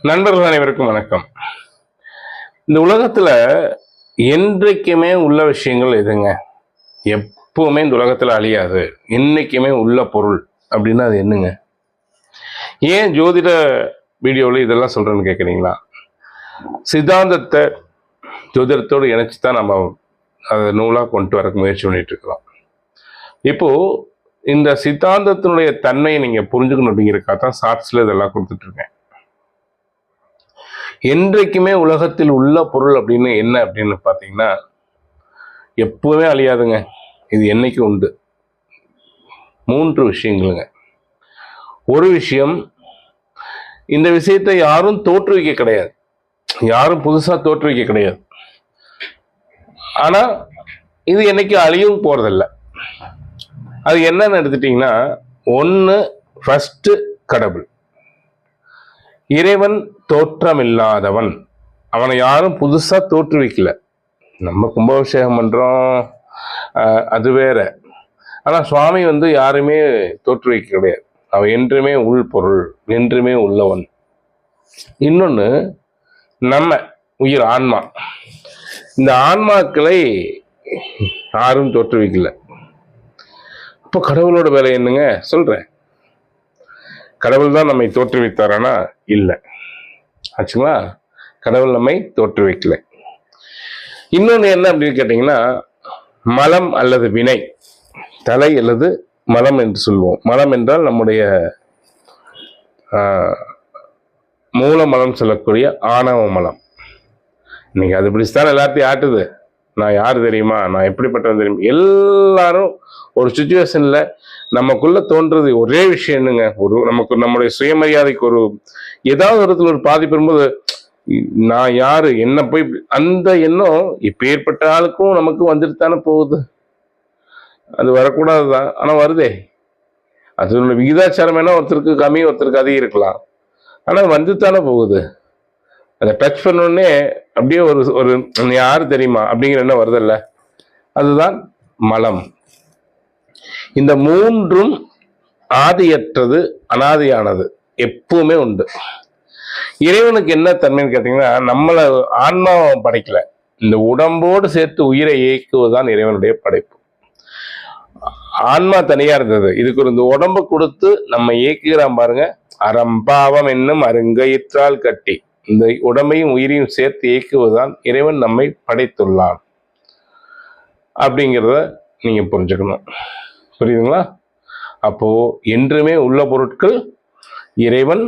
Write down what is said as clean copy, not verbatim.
நண்பர்கள் அனைவருக்கும் வணக்கம். இந்த உலகத்துல என்றைக்குமே உள்ள விஷயங்கள் எதுங்க? எப்பவுமே இந்த உலகத்துல அழியாது, என்னைக்குமே உள்ள பொருள் அப்படின்னா அது என்னங்க? ஏன் ஜோதிட வீடியோவில் இதெல்லாம் சொல்றேன்னு கேட்குறீங்களா? சித்தாந்தத்தை ஜோதிடத்தோடு இணைச்சு தான் நம்ம அதை நூலாக கொண்டு வர முயற்சி பண்ணிட்டு இருக்கிறோம். இப்போ இந்த சித்தாந்தத்தினுடைய தன்மையை நீங்க புரிஞ்சுக்கணும் அப்படிங்கிறக்காக தான் ஷார்ட்ஸ்ல இதெல்லாம் கொடுத்துட்டு இருக்கேன். என்றைக்குமே உலகத்தில் உள்ள பொருள் அப்படின்னு என்ன அப்படின்னு பார்த்தீங்கன்னா எப்பவுமே அழியாதுங்க. இது என்னைக்கு உண்டு. 3 விஷயங்களுங்க. ஒரு விஷயம், இந்த விஷயத்தை யாரும் தோற்றுவிக்க கிடையாது, யாரும் புதுசா தோற்றுவிக்க கிடையாது. ஆனா இது என்னைக்கு அழியும் போறதில்லை. அது என்னன்னு எடுத்துட்டீங்கன்னா, ஒன்று ஃபர்ஸ்ட் கடவுள். இறைவன் தோற்றமில்லாதவன், அவனை யாரும் புதுசா தோற்றுவிக்கல. நம்ம கும்பாபிஷேகம் பண்றோம், அது வேற. ஆனா சுவாமி யாருமே தோற்றுவிக்க கிடையாது. அவன் என்றுமே உள் பொருள், என்றுமே உள்ளவன். இன்னொன்னு, நம்ம உயிர் ஆன்மா. இந்த ஆன்மாக்களை யாரும் தோற்றுவிக்கல. அப்போ கடவுளோட வேலை என்னங்க சொல்றேன்? கடவுள் தான் நம்மை தோற்றுவித்தாரானா இல்லை. ஆச்சுங்களா? கடவுள் நம்மை தோற்றுவிக்கல. இன்னொன்று என்ன அப்படின்னு கேட்டீங்கன்னா, மலம் அல்லது வினை, தலை அல்லது மலம் என்று சொல்லுவோம். மலம் என்றால் நம்முடைய மூல மலம் சொல்லக்கூடிய ஆணவ மலம். இன்னைக்கு அது பிடிச்சுதான் எல்லாத்தையும் ஆட்டுது. நான் யாரு தெரியுமா, நான் எப்படிப்பட்டவன் தெரியுமா, எல்லாரும் ஒரு சுச்சுவேஷன்ல நமக்குள்ள தோன்றது ஒரே விஷயம் என்னங்க, நமக்கு நம்முடைய சுயமரியாதைக்கு ஏதாவது ஒரு பாதிப்பு வரும்போது, நான் யாரு, என்ன போய் அந்த எண்ணம் இப்ப ஏற்பட்ட ஆளுக்கும் நமக்கு வந்துட்டு தானே போகுது. அது வரக்கூடாதுதான், ஆனா வருதே. அதனுடைய விகிதாச்சாரம் வேணா ஒருத்தருக்கு கம்மி, ஒருத்தருக்கு அதிகம் இருக்கலாம். ஆனா வந்துத்தானே போகுது. அதை டச் பண்ணோடனே அப்படியே ஒரு யாரு தெரியுமா அப்படிங்கிற என்ன வருதல்ல, அதுதான் மலம். இந்த 3ம் ஆதியற்றது, அனாதியானது, எப்பவுமே உண்டு. இறைவனுக்கு என்ன தன்மைன்னு கேட்டீங்கன்னா, நம்மளை ஆன்மாவை படைக்கல, இந்த உடம்போடு சேர்த்து உயிரை இயக்குவதுதான் இறைவனுடைய படைப்பு. ஆன்மா தனியா இருந்தது, இதுக்கு இந்த உடம்பு கொடுத்து நம்ம இயக்குகிறான் பாருங்க. அறம்பாவம் என்னும் அருங்கயிற்றால் கட்டி இந்த உடம்பையும் உயிரையும் சேர்த்து இயக்குவதுதான் இறைவன் நம்மை படைத்துள்ளான் அப்படிங்கிறத நீங்க புரிஞ்சுக்கணும். புரியுதுங்களா? அப்போ என்றுமே உள்ள பொருட்கள் இறைவன்